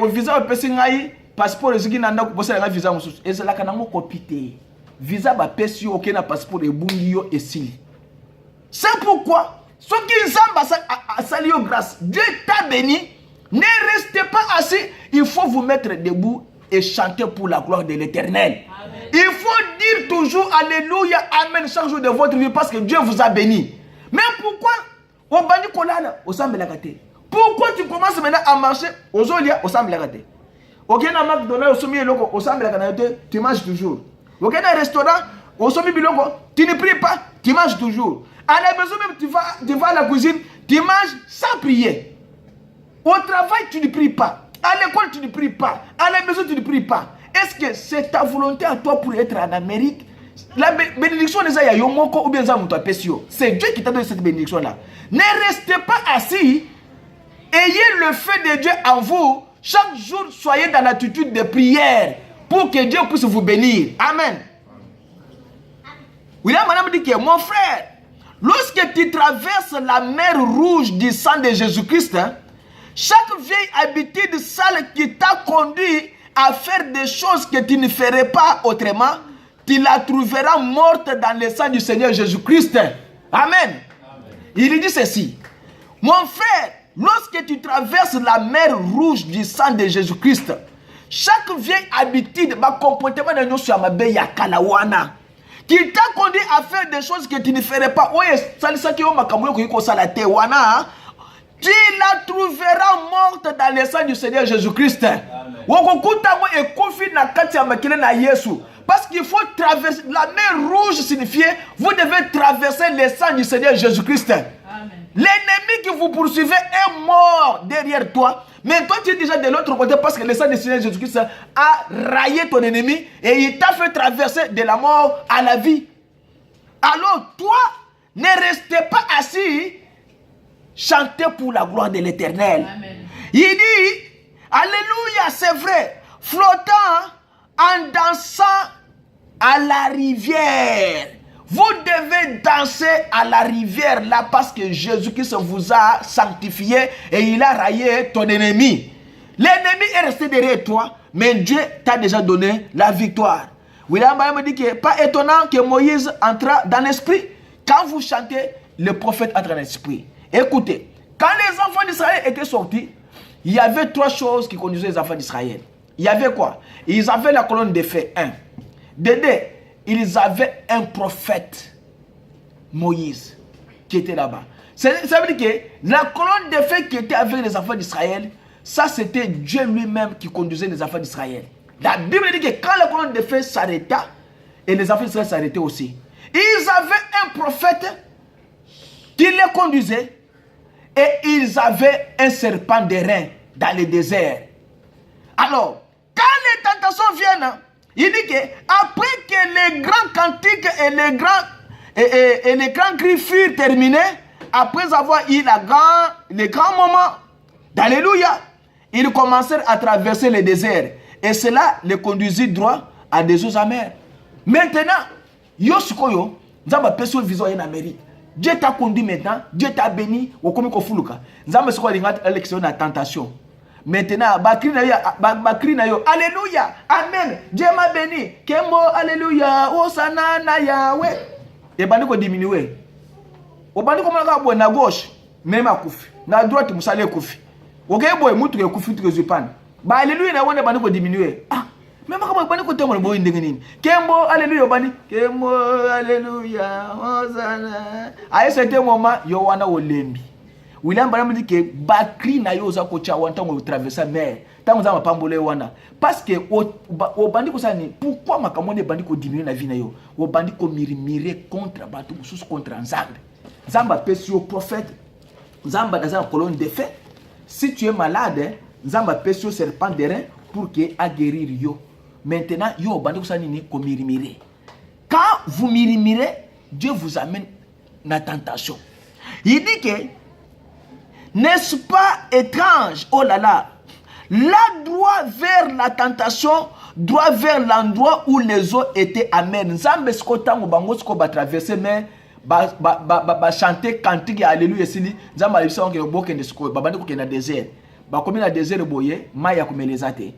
au visa pesi ngai passeport eziki nanda ko bosa nga visa mususu ezala kana ngo copie visa ba pesi yo okena passeport ebungi yo esili. C'est pourquoi ceux qui sali yo grâce, Dieu t'a béni, ne restez pas assis, il faut vous mettre debout et chanter pour la gloire de l'Éternel. Il faut dire toujours alléluia, amen chaque jour de votre vie parce que Dieu vous a béni. Mais pourquoi pourquoi tu commences maintenant à marcher aux Olia au Samblagate? Ok, na McDonald's au sommet logo au Samblagate, tu manges toujours. Ok, dans un restaurant au sommet biloko, tu ne pries pas, tu manges toujours. À la maison même tu vas à la cuisine, tu manges sans prier. Au travail tu ne pries pas, à l'école tu ne pries pas, à la maison tu ne pries pas. Est-ce que c'est ta volonté à toi pour être en Amérique? La bénédiction des Aya Yomoko ou bien Zamuto Pesio. C'est Dieu qui t'a donné cette bénédiction-là. Ne restez pas assis. Ayez le feu de Dieu en vous. Chaque jour, soyez dans l'attitude de prière pour que Dieu puisse vous bénir. Amen. Oui, là, madame dit que mon frère, lorsque tu traverses la mer rouge du sang de Jésus-Christ, chaque vieille habitude sale qui t'a conduit à faire des choses que tu ne ferais pas autrement, tu la trouveras morte dans le sang du Seigneur Jésus-Christ. Amen. Amen. Il dit ceci. Mon frère, lorsque tu traverses la mer rouge du sang de Jésus-Christ, chaque vieille habitude, comportement de nous sur ma beya kalawana, qui t'a conduit à faire des choses que tu ne ferais pas. Tu la trouveras morte dans le sang du Seigneur Jésus-Christ. Parce qu'il faut traverser. La mer rouge signifie vous devez traverser le sang du Seigneur Jésus-Christ. L'ennemi que vous poursuivez est mort derrière toi. Mais toi tu es déjà de l'autre côté parce que le sang du Seigneur Jésus-Christ a raillé ton ennemi et il t'a fait traverser de la mort à la vie. Alors toi, ne restez pas assis. Chantez pour la gloire de l'Éternel. Il dit, alléluia, c'est vrai, flottant en dansant à la rivière. Vous devez danser à la rivière là parce que Jésus-Christ vous a sanctifié et il a raillé ton ennemi. L'ennemi est resté derrière toi, mais Dieu t'a déjà donné la victoire. William me dit que pas étonnant que Moïse entra dans l'esprit. Quand vous chantez, le prophète entre dans l'esprit. Écoutez, quand les enfants d'Israël étaient sortis, il y avait trois choses qui conduisaient les enfants d'Israël. Il y avait quoi? Ils avaient la colonne de feu, un. De deux, ils avaient un prophète, Moïse, qui était là-bas. Ça veut dire que la colonne de feu qui était avec les enfants d'Israël, ça c'était Dieu lui-même qui conduisait les enfants d'Israël. La Bible dit que quand la colonne de feu s'arrêta, et les enfants d'Israël s'arrêtaient aussi, ils avaient un prophète qui les conduisait. Et ils avaient un serpent d'airain dans le désert. Alors, quand les tentations viennent, il dit que après que les grands cantiques et les grands cris furent terminés, après avoir eu les grands moments d'alléluia, ils commencèrent à traverser le désert. Et cela les conduisit droit à des eaux amères. Maintenant, Yosukoyo, nous avons personne vision en Amérique. Dieu t'a conduit maintenant, Dieu t'a béni, au comme Kofuluka. Nous avons ce qu'on a l'élection de la tentation. Maintenant, alléluia, amen, Dieu m'a béni, Kembo, alléluia, Osana, na Yahweh. Et bandiko diminuer. Au bandiko m'a na gauche, même à Koufi. Na droite, vous allez Koufi. Ok, boy, moutou Koufi, tu es pan. Bah, alléluia, na one bandiko diminuer. Ah, même quand bandiko te mon boy ndengeni. Kembo, alléluia, bani. Kembo, alléluia, Osana. À ce moment, yo wana olembi. William Branham dit que bakri na yo za kocha wanta ngo traverser mer. Tango za mapambole wana. Parce que au bandiko sani, pourquoi makamone bandiko diminuer na vie na yo? Au bandiko mirimire contre batu sous contre Nzambe. Nzamba pesi au prophète. Nzamba dans une colonne de feu. Si tu es malade, Nzamba pesi au serpent d'airain pour que a guérir yo. Maintenant, yo bandiko sani ni ko mirimire. Quand vous mirimirez, Dieu vous amène la tentation. Il dit que n'est-ce pas étrange? Oh là là. Là, droit vers la tentation, droit vers l'endroit où les eaux étaient amères. Nzambe skotango bango sko ba traverser mais ba chanter cantique alléluia sili. Nzamba libisa onke bokende sko ba bandi ko kena désert. ba comme na désert boye mai ya komeleza te.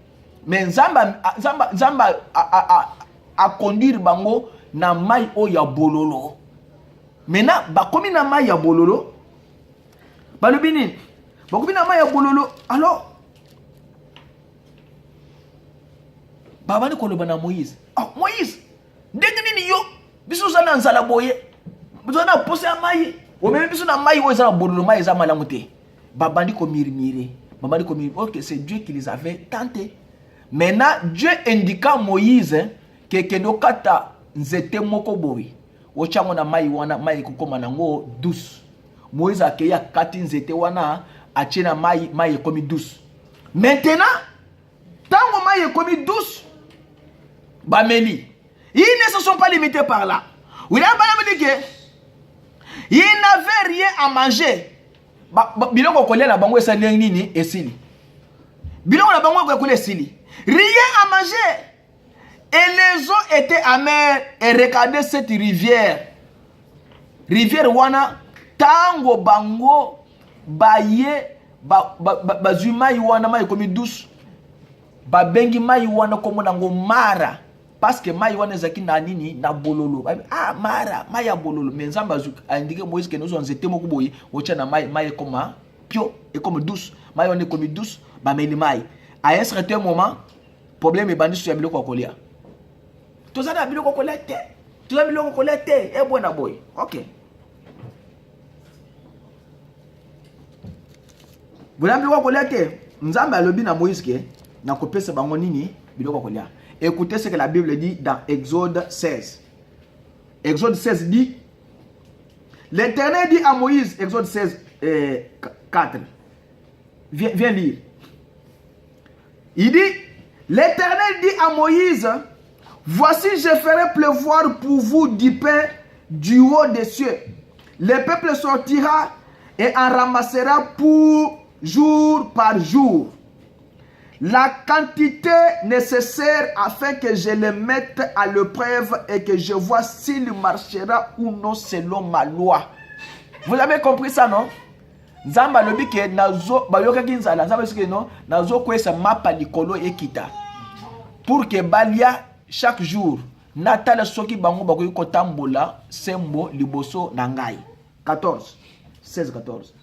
Mais nzamba a conduire bango na mai o ya bololo. Maintenant ba comme na mai ya bololo ba lobini ba comme na mai ya bololo alors baba ni koloba na Moïse. Ah Moïse ndenge nini yo biso zana nzala boye biso na pose ya mai o même biso na mai o za bololo mai za malamu te. Baba ndi ko murmurer. Baba ndi ko murmurer. OK, c'est Dieu qui les avait tentés. Maintenant Dieu indiqua Moïse que kendo kata nzete moko boye. O chango na mai wana mai kokoma nango douce. Moïse akeya kati nzete wana achena mai ekomi douce. Maintenant tango mai ekomi douce bameli. Ils ne se sont pas limités par là. Oui, ils n'avaient rien à manger. Biloko kolia na bango esa nini esili. Biloko na bango kolia esili. Rien à manger. Et les eaux étaient amères et regardaient cette rivière. Rivière wana tango bango baye bazuma wana mai komi douce. Ba bengi mai wana komo nango mara. Parce que mai wana zaki na nini na bololo. Ah mara, mai ya bololo. Mais nzamba indique Moïse que nous on zete moko boye, ocha na mai comme pio et comme douce. Mai wana comme douce, ba meli mai. À un certain moment, problème est bandi sur biloko kolia. Tout ça na biloko kolia te. Tout ça biloko kolia te. E bona boy. OK. Bona biloko kolia te. Nzamba alobi na Moïse ke na kopesa bango nini biloko kolia. Écoutez ce que la Bible dit dans Exode 16. Exode 16 dit, l'Éternel dit à Moïse, Exode 16, 4. Viens lire. Il dit, l'Éternel dit à Moïse, voici je ferai pleuvoir pour vous du pain du haut des cieux. Le peuple sortira et en ramassera pour jour par jour la quantité nécessaire afin que je le mette à l'épreuve et que je vois s'il marchera ou non selon ma loi. Vous avez compris ça, non? Nzamba lobi ke nazo bayoka kinzala nzamba sike non nazo kwesa mapa likolo ekita pour que balia chaque jour natala soki bango bakoki kotambola sembo liboso na ngai. 14 16 14.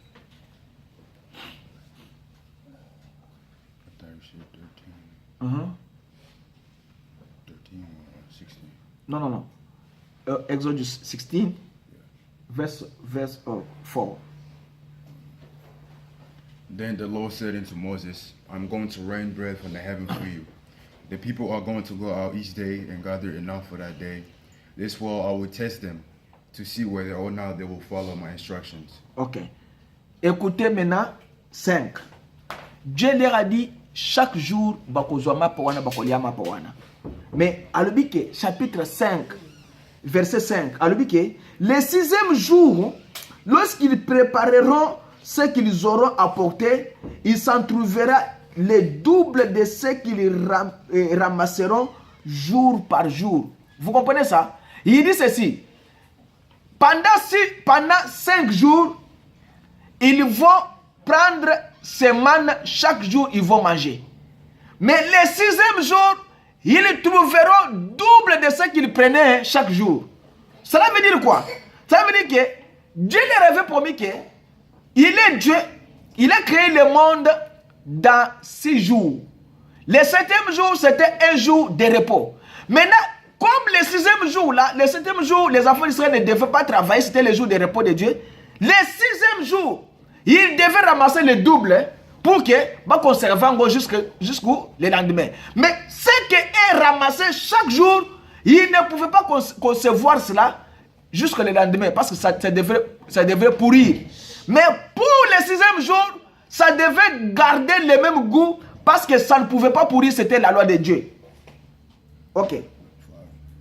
Uh-huh. 13 or 16. No. Exodus 16, verse 4. Then the Lord said unto Moses, I'm going to rain bread from the heaven for you. The people are going to go out each day and gather enough for that day. This way I will test them to see whether or not they will follow my instructions. Ok. Écoutez maintenant 5. Dieu leur a dit chaque jour, mais alobike chapitre 5, verset 5, alobike le 6e jour, lorsqu'ils prépareront ce qu'ils auront apporté, il s'en trouvera le double de ce qu'ils ramasseront jour par jour. Vous comprenez ça? Il dit ceci. Pendant 5 jours, ils vont prendre ces mannes, chaque jour ils vont manger. Mais le 6e jour, ils trouveront double de ce qu'ils prenaient chaque jour. Cela veut dire quoi? Ça veut dire que Dieu leur avait promis que il est Dieu, il a créé le monde dans 6 jours. Le 7e jour, c'était un jour de repos. Maintenant, comme le 6e jour là, le 7e jour, les enfants d'Israël ne devaient pas travailler, c'était le jour de repos de Dieu. Le 6e jour, ils devaient ramasser le double pour que va conserver jusqu'au lendemain. Mais ce qui est ramassé chaque jour, ils ne pouvaient pas concevoir cela jusqu'au lendemain parce que ça devait pourrir. Mais pour le 6e jour, ça devait garder le même goût parce que ça ne pouvait pas pourrir, c'était la loi de Dieu. Ok.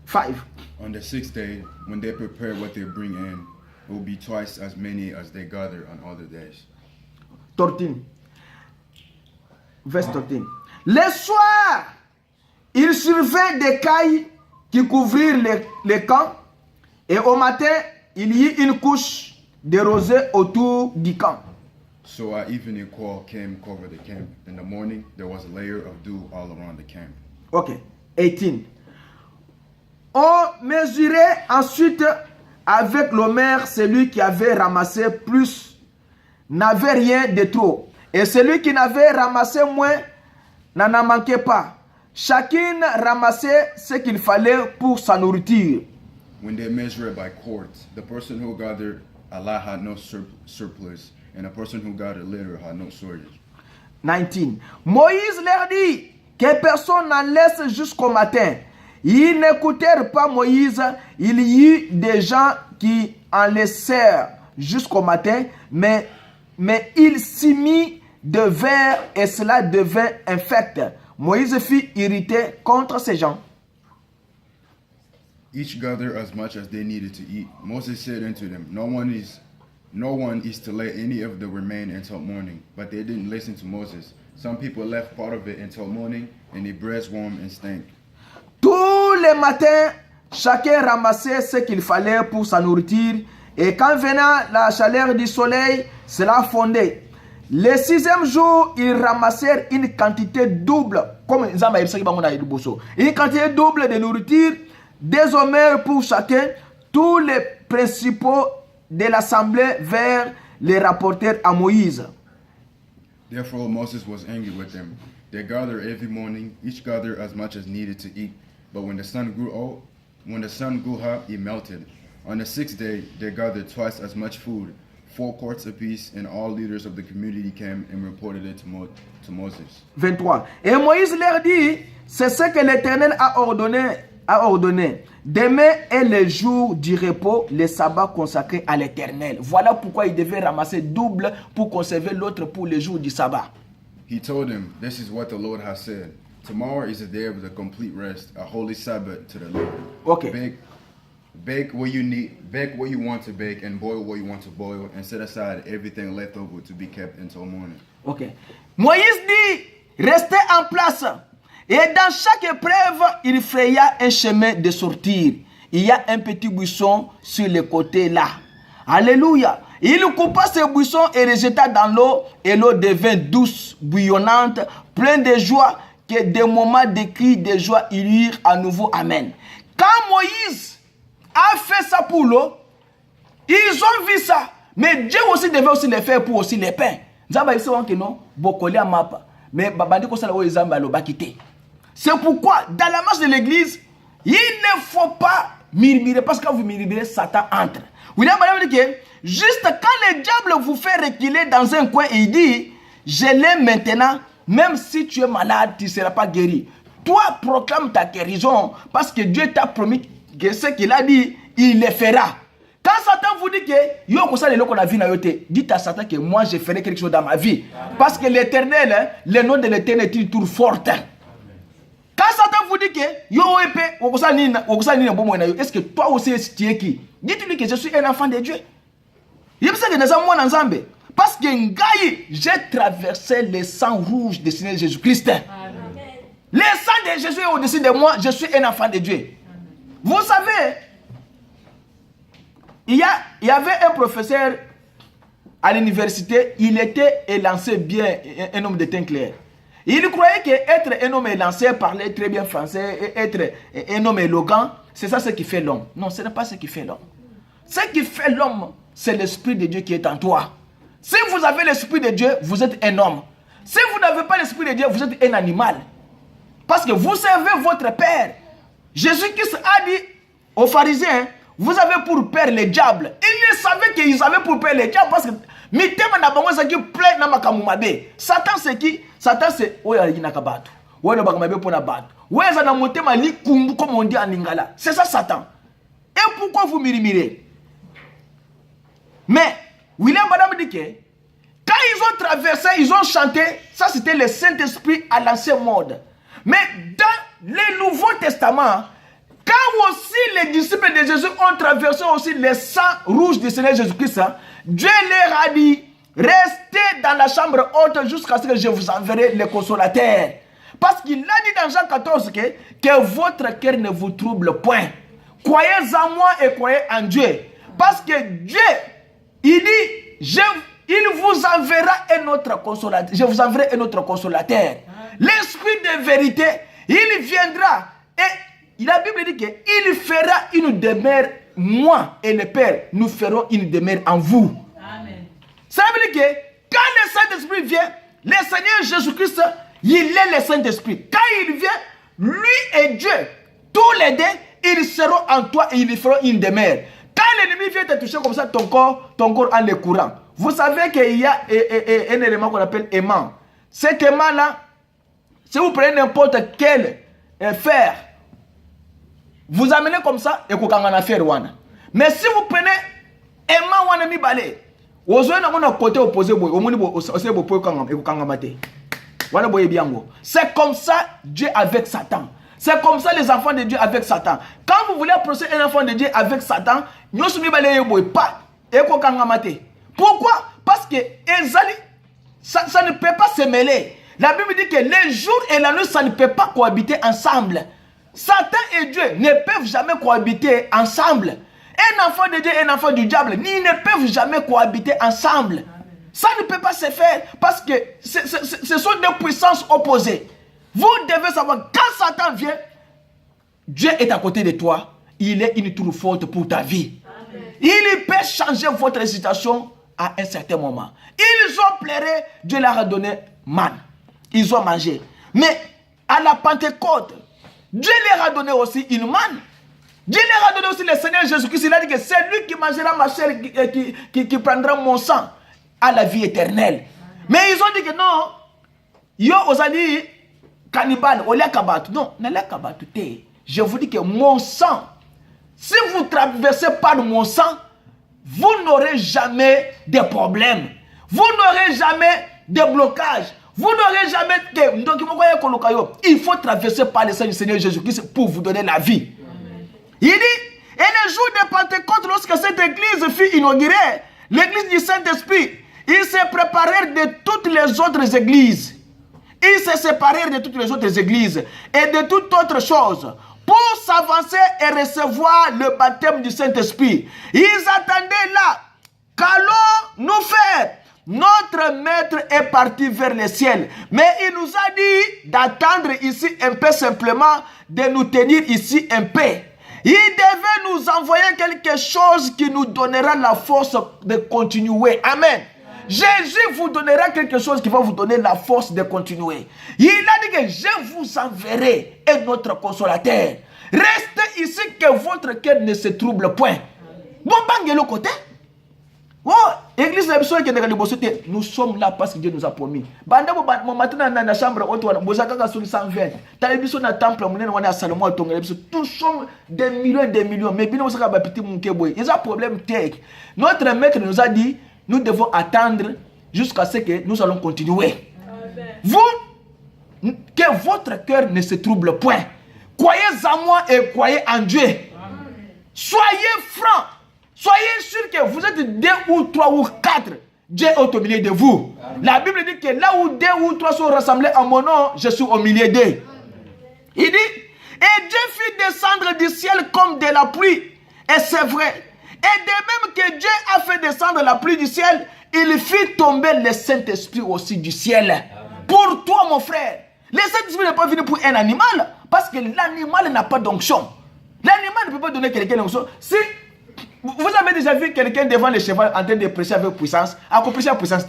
5. On the 6th day, when they prepare what they bring in, it will be twice as many as they gather on other days. 13. Verse 13. Le soir, ils surveillent des cailles qui couvrirent les camps, et au matin, il y eut une couche de rosée autour du camp. So an evening quail came cover the camp. In the morning, there was a layer of dew all around the camp. Ok. 18. On mesurait ensuite avec l'homère celui qui avait ramassé plus n'avait rien de trop. Et celui qui n'avait ramassé moins n'en manquait pas. Chacun ramassait ce qu'il fallait pour sa nourriture. When they measured by quarts, the person who gathered a lot had no surplus, and the person who gathered little had no shortage. 19. Moïse leur dit que personne n'en laisse jusqu'au matin. Ils n'écoutèrent pas Moïse. Il y eut des gens qui en laissèrent jusqu'au matin, mais il s'y mit de verre et cela devint infect. Moïse fut irrité contre ces gens. Each gathered as much as they needed to eat. Moses said unto them, No one is to let any of the remain until morning. But they didn't listen to Moses. Some people left part of it until morning, and the bread warm and stank. Tous les matins, chacun ramassait ce qu'il fallait pour sa nourriture. Et quand venait la chaleur du soleil, cela fondait. Le 6e jour, ils ramassèrent une quantité double, comme une quantité double de nourriture, des homères pour chacun. Tous les principaux de l'assemblée vinrent les rapporter à Moïse. Therefore Moses was angry with them. They gathered every morning, each gathered as much as needed to eat. But when the sun grew hot, it melted. On the 6th day, they gathered twice as much food, 4 quarts apiece, and all leaders of the community came and reported it to Moses. 23. Et Moïse leur dit, c'est ce que l'Éternel a ordonné. Demain est le jour du repos, le sabbat consacré à l'Éternel. Voilà pourquoi il devait ramasser double pour conserver l'autre pour le jour du sabbat. He told them, this is what the Lord has said. Tomorrow is a day of the complete rest, a holy Sabbath to the Lord. Okay. Bake what you need, bake what you want to bake, and boil what you want to boil, and set aside everything left over to be kept until morning. Ok. Moïse dit, restez en place. Et dans chaque épreuve, il fraya un chemin de sortir. Il y a un petit buisson sur le côté là. Alléluia. Il coupa ce buisson et le jeta dans l'eau, et l'eau devint douce, bouillonnante, pleine de joie, que des moments de cris de joie il y eurent à nouveau. Amen. Quand Moïse a fait ça pour l'eau, ils ont vu ça. Mais Dieu aussi devait aussi le faire pour aussi les pains. C'est pourquoi dans la marche de l'église, il ne faut pas murmurer, parce que quand vous murmurez, Satan entre. William Branham dit que juste quand le diable vous fait reculer dans un coin et il dit, je l'ai maintenant, même si tu es malade, tu ne seras pas guéri. Toi, proclame ta guérison, parce que Dieu t'a promis que ce qu'il a dit, il le fera. Quand Satan vous dit que dites à Satan que moi je ferai quelque chose dans ma vie. Parce que l'Éternel, le nom de l'Éternel est une tour forte. Quand Satan vous dit que est-ce que toi aussi tu es qui? Dites-lui que je suis un enfant de Dieu. Parce que j'ai traversé le sang rouge de Seigneur Jésus-Christ. Le sang de Jésus est au-dessus de moi, je suis un enfant de Dieu. Vous savez, il y avait un professeur à l'université, il était élancé bien, un homme de teint clair. Il croyait qu'être un homme élancé, parler très bien français, être un homme élégant, c'est ça ce qui fait l'homme. Non, ce n'est pas ce qui fait l'homme. Ce qui fait l'homme, c'est l'Esprit de Dieu qui est en toi. Si vous avez l'Esprit de Dieu, vous êtes un homme. Si vous n'avez pas l'Esprit de Dieu, vous êtes un animal. Parce que vous servez votre Père. Jésus-Christ a dit aux pharisiens, vous avez pour père le diable. Ils savaient qu'ils avaient pour père le diable parce que Satan c'est qui? Satan c'est c'est ça Satan. Et pourquoi vous murmurez? Mais William Branham dit que quand ils ont traversé, ils ont chanté, ça c'était le Saint-Esprit à l'ancien monde. Mais dans le Nouveau Testament, quand aussi les disciples de Jésus ont traversé aussi le sang rouge du Seigneur Jésus-Christ, Dieu leur a dit, restez dans la chambre haute jusqu'à ce que je vous enverrai le consolateur. Parce qu'il a dit dans Jean 14 que votre cœur ne vous trouble point. Croyez en moi et croyez en Dieu. Parce que Dieu, il dit, il vous enverra un autre consolateur. Je vous enverrai un autre consolateur. L'esprit de vérité, il viendra. Et la Bible dit qu'il fera une demeure, moi et le Père, nous ferons une demeure en vous. Amen. Ça veut dire que quand le Saint-Esprit vient, le Seigneur Jésus-Christ, il est le Saint-Esprit. Quand il vient, lui et Dieu, tous les deux, ils seront en toi et ils feront une demeure. Quand l'ennemi vient te toucher comme ça, ton corps en le courant. Vous savez qu'il y a un élément qu'on appelle aimant. Cet aimant-là, si vous prenez n'importe quel fer, vous amenez comme ça et vous avez faire wana. Mais si vous prenez aimant wana mi balé, vous avez un côté opposé, c'est comme ça Dieu avec Satan. C'est comme ça les enfants de Dieu avec Satan. Quand vous voulez approcher un enfant de Dieu avec Satan, pourquoi? Parce que ça ne peut pas se mêler. La Bible dit que les jours et la nuit, ça ne peut pas cohabiter ensemble. Satan et Dieu ne peuvent jamais cohabiter ensemble. Un enfant de Dieu et un enfant du diable, ils ne peuvent jamais cohabiter ensemble. Ça ne peut pas se faire parce que ce sont deux puissances opposées. Vous devez savoir, quand Satan vient, Dieu est à côté de toi. Il est une tour forte pour ta vie. Amen. Il peut changer votre situation à un certain moment. Ils ont pleuré, Dieu leur a donné manne. Ils ont mangé. Mais à la Pentecôte, Dieu leur a donné aussi une manne. Dieu leur a donné aussi le Seigneur Jésus-Christ. Il a dit que c'est lui qui mangera ma chair, qui prendra mon sang à la vie éternelle. Amen. Mais ils ont dit que non. Yo, osali cannibale, olia kabatu. Non, n'allez kabatu te. Je vous dis que mon sang, si vous traversez par mon sang, vous n'aurez jamais de problèmes. Vous n'aurez jamais de blocages. Vous n'aurez jamais de... Il faut traverser par le sang du Seigneur Jésus-Christ pour vous donner la vie. Amen. Il dit, et le jour de Pentecôte, lorsque cette église fut inaugurée, l'église du Saint-Esprit, ils se préparèrent de toutes les autres églises. Ils se séparèrent de toutes les autres églises et de toute autre chose pour s'avancer et recevoir le baptême du Saint-Esprit. Ils attendaient là. Qu'allons-nous faire? Notre maître est parti vers le ciel. Mais il nous a dit d'attendre ici un peu simplement, de nous tenir ici un peu. Il devait nous envoyer quelque chose qui nous donnera la force de continuer. Amen. Jésus vous donnera quelque chose qui va vous donner la force de continuer. Il a dit que je vous enverrai un autre consolateur. Restez ici que votre cœur ne se trouble point. Bon, bang le côté. Oh, église nous sommes là parce que Dieu nous a promis. Banda mon matin dans la chambre bozaka sur 120. Television na temple monene wana Salomon tongela biso tous sommes des millions mais bino saka ba petit mon keboy. Ils ont problème tech. Notre maître nous a dit nous devons attendre jusqu'à ce que nous allons continuer. Amen. Vous, que votre cœur ne se trouble point. Croyez en moi et croyez en Dieu. Amen. Soyez francs. Soyez sûrs que vous êtes 2 ou 3 ou 4. Dieu est au milieu de vous. Amen. La Bible dit que là où 2 ou 3 sont rassemblés en mon nom, je suis au milieu d'eux. Il dit, et Dieu fit descendre du ciel comme de la pluie. Et c'est vrai. Et de même que Dieu a fait descendre la pluie du ciel, il fit tomber le Saint-Esprit aussi du ciel. Amen. Pour toi, mon frère, le Saint-Esprit n'est pas venu pour un animal, parce que l'animal n'a pas d'onction. L'animal ne peut pas donner quelqu'un l'onction. Si vous avez déjà vu quelqu'un devant le cheval en train de prêcher avec puissance, accomplir avec puissance,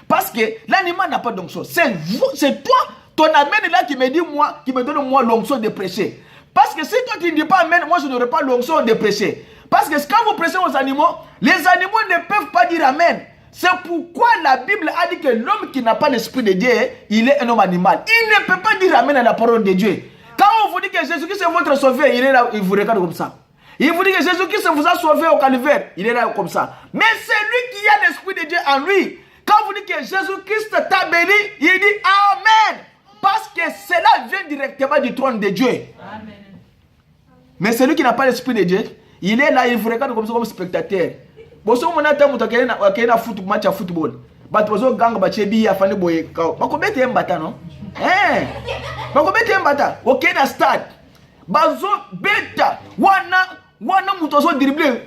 parce que l'animal n'a pas d'onction. C'est vous, c'est toi, ton amen là qui me dit moi, qui me donne moi l'onction de prêcher. Parce que si toi tu ne dis pas amen, moi je n'aurai pas l'onction de prêcher. Parce que quand vous prêchez aux animaux, les animaux ne peuvent pas dire amen. C'est pourquoi la Bible a dit que l'homme qui n'a pas l'esprit de Dieu, il est un homme animal. Il ne peut pas dire amen à la parole de Dieu. Quand on vous dit que Jésus-Christ est votre sauveur, il est là, il vous regarde comme ça. Il vous dit que Jésus-Christ vous a sauvé au calvaire, il est là comme ça. Mais c'est lui qui a l'esprit de Dieu en lui. Quand vous dites que Jésus-Christ t'a béni, il dit amen. Parce que cela vient directement du trône de Dieu. Amen. Mais celui qui n'a pas l'esprit de Dieu, il est là, il vous regarde comme ça comme spectateur. Bon, si on a un match à football, Batozo gang bachebi ya fani boye kao. Bakobete mbata non? Bakobete mbata. Ok na stade. Bazo beta wana mutozo dribbler.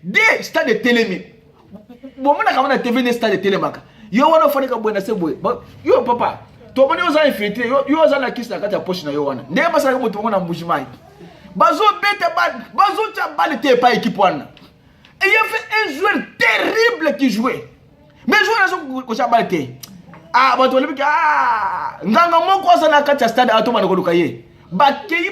De stade de Télémi. bon mon akama na TV ne stade télémaka yo wana fone ka boy na se boy yo papa to moni oza infiltré yo oza na kisi na kati ya poche na yo wana ndenge basala ko to na mbujimai bazo bete bazo tcha balle te pas équipe wana et il y avait un joueur terrible qui jouait mais joueur ko tcha balle te ah bato lebi ah nganga moko oza na kati ya stade atoma na ko lukaye bakei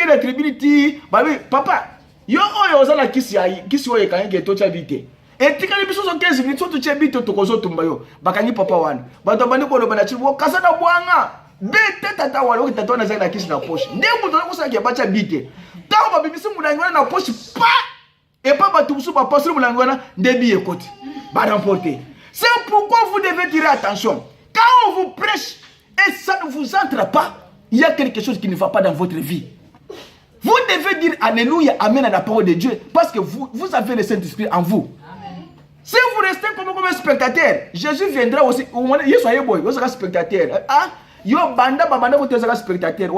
na tribunity babi papa yo oyo oza na kisi oyo kangi to tcha vite et tikali biso so 15 minutes to tche bito to kozo tumba yo bakangi papa wana bato bani ko loba na chibo kasa na bwanga bete tata wala ko tata na za kisi na poche ndenge to ko sa ke bacha bite tawo babimisi mulangwana na poche pa et pas bato musu ba passer mulangwana ndebi ekoti ba remporter. C'est pourquoi vous devez tirer attention quand on vous prêche et ça ne vous entre pas, il y a quelque chose qui ne va pas dans votre vie. Vous devez dire alléluia, amen à la parole de Dieu parce que vous avez le Saint-Esprit en vous. Si vous restez comme un spectateur, Jésus viendra aussi. Vous soyez boy, vous serez spectateur. Ah, yo banda vous serez spectateur.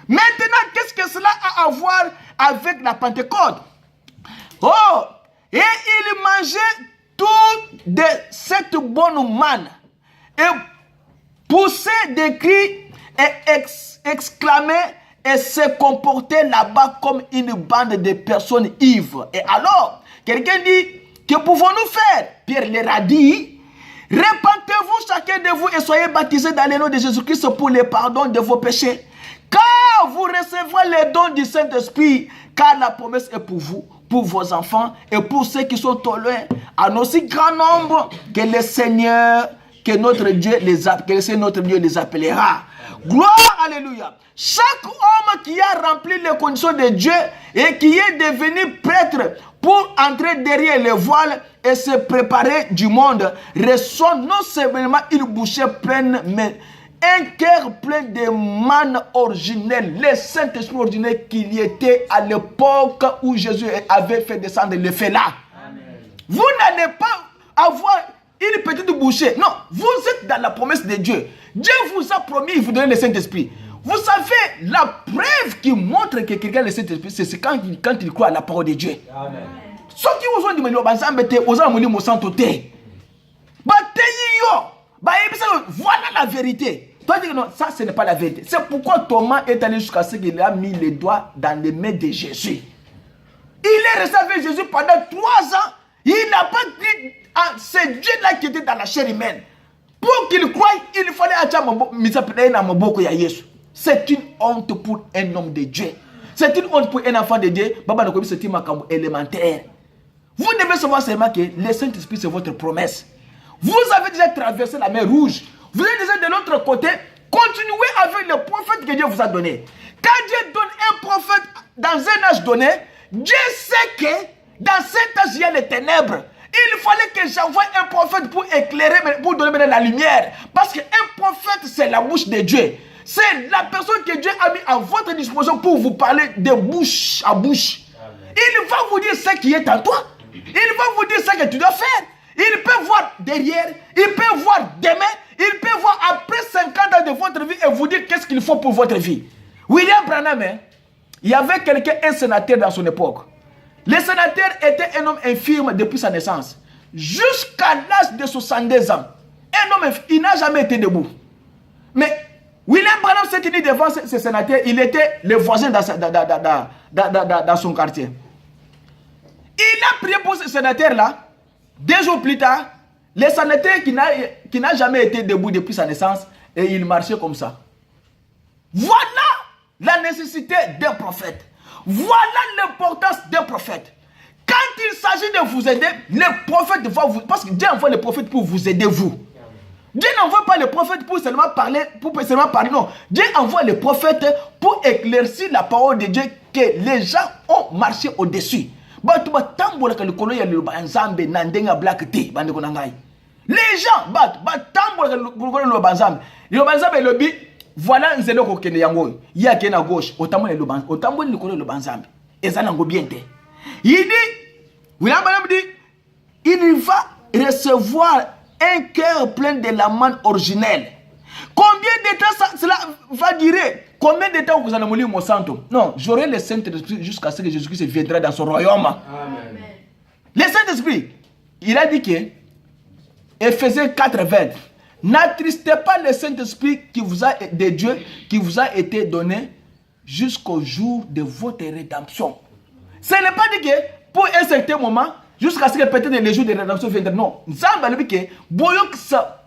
Maintenant, qu'est-ce que cela a à voir avec la Pentecôte? Oh, et il mangeait tout de cette bonne manne et poussait des cris et exclamait et se comportait là-bas comme une bande de personnes ivres. Et alors, quelqu'un dit, que pouvons-nous faire? Pierre leur a dit, répentez-vous chacun de vous et soyez baptisés dans le nom de Jésus-Christ pour le pardon de vos péchés. Car vous recevrez les dons du Saint-Esprit, car la promesse est pour vous, pour vos enfants et pour ceux qui sont au loin, en aussi grand nombre que le Seigneur, que notre Dieu les appellera. Gloire, alléluia. Chaque homme qui a rempli les conditions de Dieu et qui est devenu prêtre pour entrer derrière le voile et se préparer du monde, reçoit non seulement une bouchée pleine, mais un cœur plein de manne originelle, le Saint-Esprit ordinaire qu'il y était à l'époque où Jésus avait fait descendre le feu là. Amen. Vous n'allez pas avoir une petite bouchée. Non, vous êtes dans la promesse de Dieu. Dieu vous a promis, il vous donne le Saint-Esprit. Vous savez, la preuve qui montre que quelqu'un a le Saint-Esprit, c'est quand il croit à la parole de Dieu. Amen. Ceux qui vous ont dit, voilà la vérité. Toi, tu dis non, ça ce n'est pas la vérité. C'est pourquoi Thomas est allé jusqu'à ce qu'il a mis les doigts dans les mains de Jésus. Il est resté avec Jésus pendant 3 ans. Il n'a pas dit, ah, c'est Dieu-là qui était dans la chair humaine. Pour qu'il croie, il fallait c'est une honte pour un homme de Dieu. C'est une honte pour un enfant de Dieu. C'est élémentaire. Vous devez savoir seulement que le Saint-Esprit, c'est votre promesse. Vous avez déjà traversé la mer Rouge. Vous êtes déjà de l'autre côté. Continuez avec le prophète que Dieu vous a donné. Quand Dieu donne un prophète dans un âge donné, Dieu sait que dans cet âge, il y a les ténèbres. Il fallait que j'envoie un prophète pour éclairer, pour donner la lumière. Parce qu'un prophète, c'est la bouche de Dieu. C'est la personne que Dieu a mis à votre disposition pour vous parler de bouche à bouche. Amen. Il va vous dire ce qui est en toi. Il va vous dire ce que tu dois faire. Il peut voir derrière, il peut voir demain, il peut voir après 50 ans de votre vie et vous dire qu'est-ce qu'il faut pour votre vie. William Branham, il y avait quelqu'un, un sénateur dans son époque. Le sénateur était un homme infirme depuis sa naissance. Jusqu'à l'âge de 62 ans. Un homme infirme, il n'a jamais été debout. Mais William Branham s'est tenu devant ce sénateur, il était le voisin dans son quartier. Il a prié pour ce sénateur-là. 2 jours plus tard, le sénateur qui n'a jamais été debout depuis sa naissance, et il marchait comme ça. Voilà la nécessité d'un prophète. Voilà l'importance d'un prophète. Quand il s'agit de vous aider, le prophète va vous... Parce que Dieu envoie le prophète pour vous aider, vous. Dieu n'envoie pas le prophète pour seulement parler, non. Dieu envoie le prophète pour éclaircir la parole de Dieu que les gens ont marché au-dessus. Les gens, voilà nzelo ko kende yango ya ke na gauche otambo le otambo le kolo le banzambe ezana ngo bien te. Il dit William Branham dit il va recevoir un cœur plein de la manne originelle. Combien de temps cela va durer? Combien de temps vous allez mourir mon santo? Non, j'aurai le Saint-Esprit jusqu'à ce que Jésus-Christ viendra dans son royaume. Amen. Le Saint-Esprit, il a dit que, Éphésiens 4:20, n'attristez pas le Saint-Esprit de Dieu qui vous a été donné jusqu'au jour de votre rédemption. Ce n'est pas dit que pour un certain moment, jusqu'à ce que peut-être le jour de rédemption viendra. Non. Nzamba le dit que, boyok sa,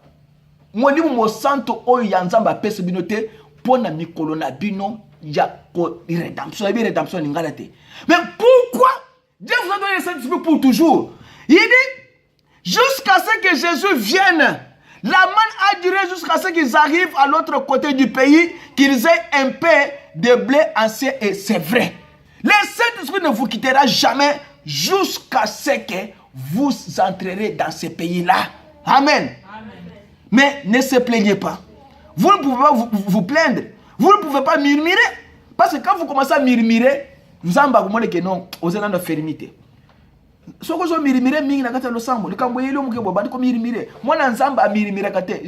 molimo mo santo o ya nzamba pese binote, pour na mikolo na bino, ya ko rédemption, et rédemption n'ingalate. Mais pourquoi Dieu vous a donné le Saint-Esprit pour toujours? Il dit, jusqu'à ce que Jésus vienne, la manne a duré jusqu'à ce qu'ils arrivent à l'autre côté du pays, qu'ils aient un peu de blé ancien, et c'est vrai. Le Saint-Esprit ne vous quittera jamais jusqu'à ce que vous entrerez dans ce pays-là. Amen. Amen. Mais ne se plaignez pas. Vous ne pouvez pas vous plaindre. Vous ne pouvez pas murmurer. Parce que quand vous commencez à murmurer, vous en avez que non, vous êtes dans la fermeté. Je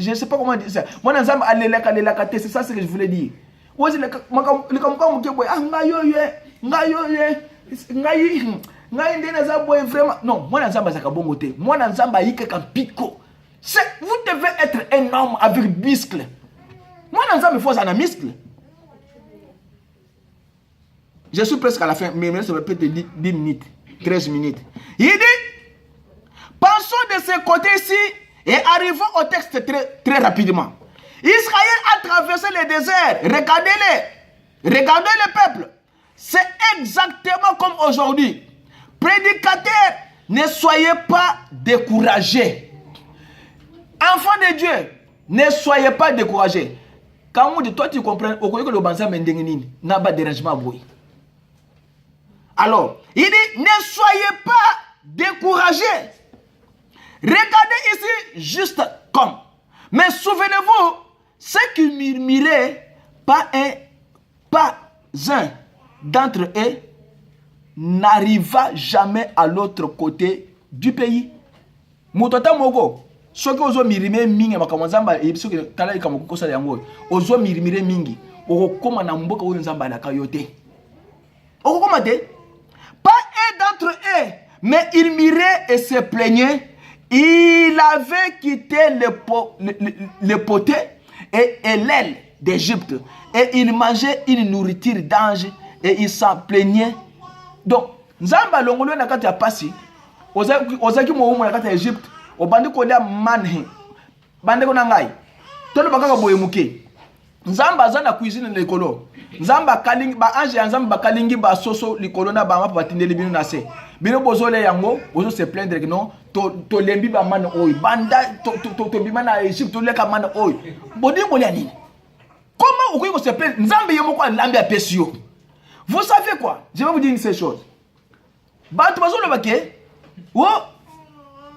ne sais pas comment dire ça. C'est ça ce que je voulais dire. Non, vous devez être un homme avec muscle. Je suis presque à la fin, mais ça va peut-être 10 minutes, 13 minutes. Il dit, pensons de ce côté-ci et arrivons au texte très rapidement. Israël a traversé le désert. Regardez-les. Regardez le peuple. C'est exactement comme aujourd'hui. Prédicateurs, ne soyez pas découragés. Enfants de Dieu, ne soyez pas découragés. Quand on dit, toi tu comprends, au que le banza mendengini n'a pas de dérangement. Alors, il dit, ne soyez pas découragés. Regardez ici, juste comme. Mais souvenez-vous, ceux qui murmuraient, pas un d'entre eux n'arriva jamais à l'autre côté du pays. Mutota mogo, ceux qui ont murmuré mingi, makamazamba, et ceux qui ont kosa yango, ozo murmuré mingi, okoma na mboka oyo nzamba la kayote. Okoma te? Pas un d'entre eux, mais il murmurait et se plaignait. Il avait quitté le poté et l'aile d'Égypte. Et il mangeait une nourriture d'ange et il s'en plaignait. Donc, Nzamba longolo na kati ya pasi. Ozaki mo na kati ya Égypte. Obandi ko lia manhe. Bande ko na ngai. Tolo bakaka boye muke. Nzamba zana cuisine lekolo. Nzamba kalingi ba ange ya Nzamba kalingi ba soso likolo na ba mapa batindeli bino na se. Bino bozole yango, ozo se plaindre que non, to lembi ba man oy. Banda to bima na Égypte to leka man oy. Bodi ko lia nini? Comment vous se plaindre? Nzamba yemo ko lambi apesio. Vous savez quoi? Je vais vous dire une seule chose. Batu bazolo bake. Oh,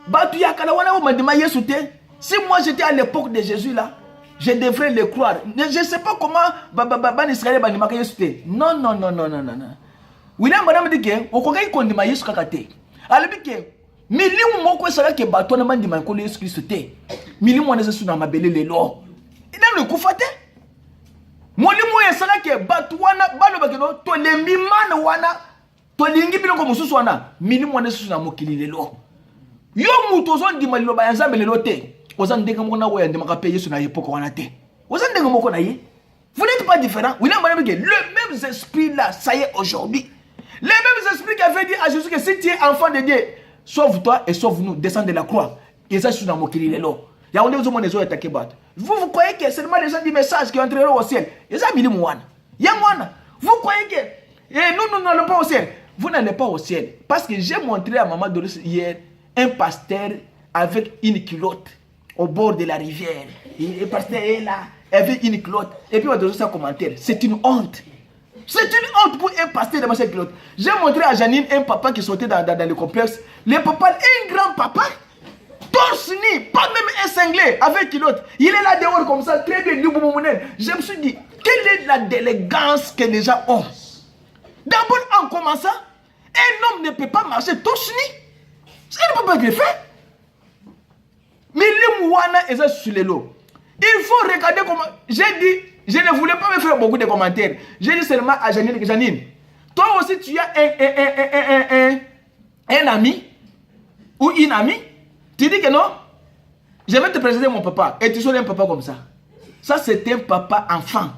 batu yakala wana o mandima Yesu te. Si moi j'étais à l'époque de Jésus là, je devrais le croire. Je ne sais pas comment ban Israël bandima Yesu te. Non. William madame dit que okokai kondima Yesu kakate. Alebi ke milimu moko sala ke batu na mandima ko Yesu Christ te. Milimu wana Yesu na mabele lelo. Ina le kufate. Molimo ya sala ke batu wana balo bakeno to lembi man wana to lingi biloko mususu wana milimu wana Yesu na mokili lelo. Yo muto zon di malilo ba Nzambe lelo te. Ozan ndenge moko na wo ya ndemaka pe Yesu na époque wana te. Ozan ndenge moko na ye. Vous n'êtes pas différent. Oui, le même esprit là, ça y est aujourd'hui. Le même esprit qui avait dit à Jésus que si tu es enfant de Dieu, sauve-toi et sauve-nous, descends de la croix. Et ça, c'est dans mon kiri lelo. Il y a un des hommes qui ont attaqué. Vous croyez que c'est seulement les gens du message qui entreront au ciel? Et ça, il y a un. Vous croyez que nous n'allons pas au ciel? Vous n'allez pas au ciel. Parce que j'ai montré à Maman Doris hier un pasteur avec une culotte au bord de la rivière. Et le pasteur est là, avec une culotte. Et puis on a donné un commentaire. C'est une honte. C'est une honte pour un pasteur de cette culotte. J'ai montré à Janine un papa qui sortait dans le complexe. Le papa, un grand papa, torse nu, pas même un cinglé, avec culotte. Il est là dehors comme ça, très bien. Je me suis dit, quelle est la délégance que les gens ont? D'abord, en commençant, un homme ne peut pas marcher torse nu. Ça ne peut pas être fait. Mais les mouana est sur les lots. Il faut regarder comment. J'ai dit, je ne voulais pas me faire beaucoup de commentaires. J'ai dit seulement à Janine, toi aussi tu as un ami ou une amie, tu dis que non, je vais te présenter mon papa. Et tu sois un papa comme ça. Ça, c'est un papa enfant.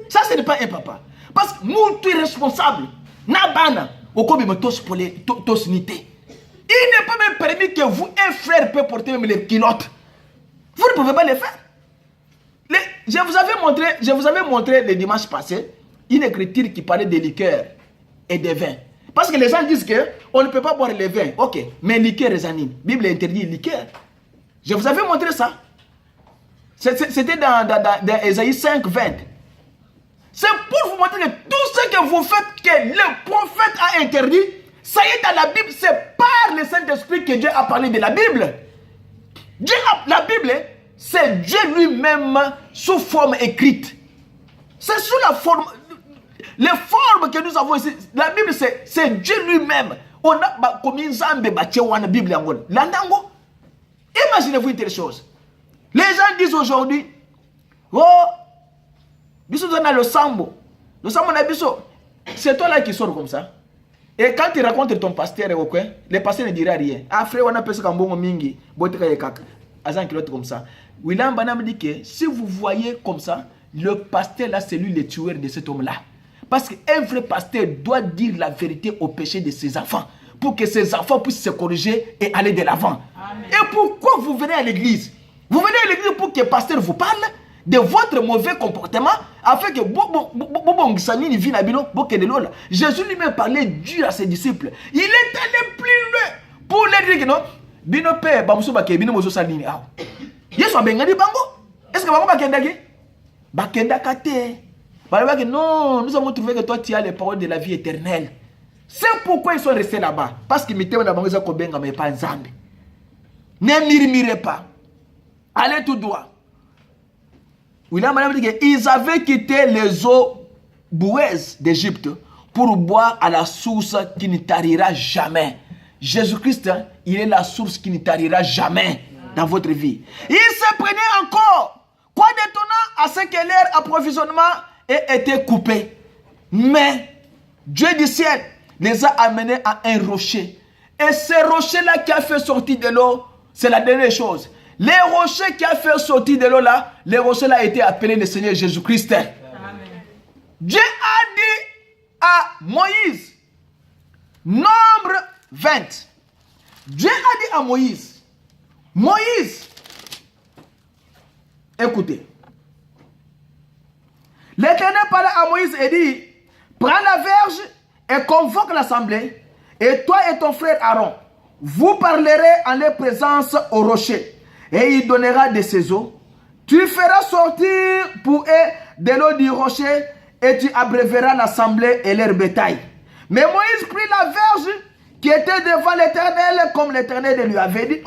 Ça, ce n'est pas un papa. Parce que moi, tu es responsable. Nabana, au combien me tos pour les tosnité. Il n'est pas même permis que vous, un frère, peut porter même les culottes. Vous ne pouvez pas le faire. Je vous avais montré le dimanche passé une écriture qui parlait des liqueurs et des vins. Parce que les gens disent qu'on ne peut pas boire les vins. Ok, mais liqueurs et anime. La Bible interdit les liqueurs. Je vous avais montré ça. C'était dans Ésaïe 5, 20. C'est pour vous montrer que tout ce que vous faites, que le prophète a interdit, ça y est dans la Bible, c'est par le Saint-Esprit que Dieu a parlé de la Bible. La Bible, c'est Dieu lui-même sous forme écrite. C'est sous la forme, les formes que nous avons ici. La Bible, c'est Dieu lui-même. On a comme une zambe la Bible. Imaginez-vous une telle chose. Les gens disent aujourd'hui, oh, biso dans le sambo. Le sambo na biso. C'est toi là qui sors comme ça. Et quand tu racontes ton pasteur, le pasteur ne dira rien. Ah frère, on a pensé qu'un bon mingi, botika yekaka. Azan kilote comme ça. William Banam dit que si vous voyez comme ça, le pasteur là, c'est lui le tueur de cet homme-là. Parce qu'un vrai pasteur doit dire la vérité au péché de ses enfants. Pour que ses enfants puissent se corriger et aller de l'avant. Et pourquoi vous venez à l'église? Vous venez à l'église pour que le pasteur vous parle de votre mauvais comportement afin que Jésus lui-même parlait dur à ses disciples. Il est allé plus loin pour leur dire que non, bino père bamuso bake bino mozo salini aw. Yesu abengani bango. Est-ce que bango bakendaki? Bakendaka te. Balaba que non, nous avons trouvé que toi tu as les paroles de la vie éternelle. C'est pourquoi ils sont restés là-bas. Parce qu'ils mettaient dans bango kobenga mais pas nzambe. Ne murmurez pas. Allez tout droit. Ils avaient quitté les eaux boueuses d'Égypte pour boire à la source qui ne tarira jamais. Jésus-Christ, il est la source qui ne tarira jamais dans votre vie. Ils se prenaient encore. Quoi d'étonnant à ce que leur approvisionnement ait été coupé. Mais Dieu du ciel les a amenés à un rocher. Et ce rocher-là qui a fait sortir de l'eau, c'est la dernière chose. Les rochers qui a fait sortir de l'eau là, les rochers là étaient appelés le Seigneur Jésus-Christ. Dieu a dit à Moïse, nombre 20. Dieu a dit à Moïse, Moïse, écoutez. L'Éternel parlait à Moïse et dit, prends la verge et convoque l'assemblée, et toi et ton frère Aaron, vous parlerez en leur présence au rocher. Et il donnera de ses eaux. Tu feras sortir pour eux de l'eau du rocher et tu abréveras l'assemblée et leur bétail. Mais Moïse prit la verge qui était devant l'Éternel comme l'Éternel lui avait dit.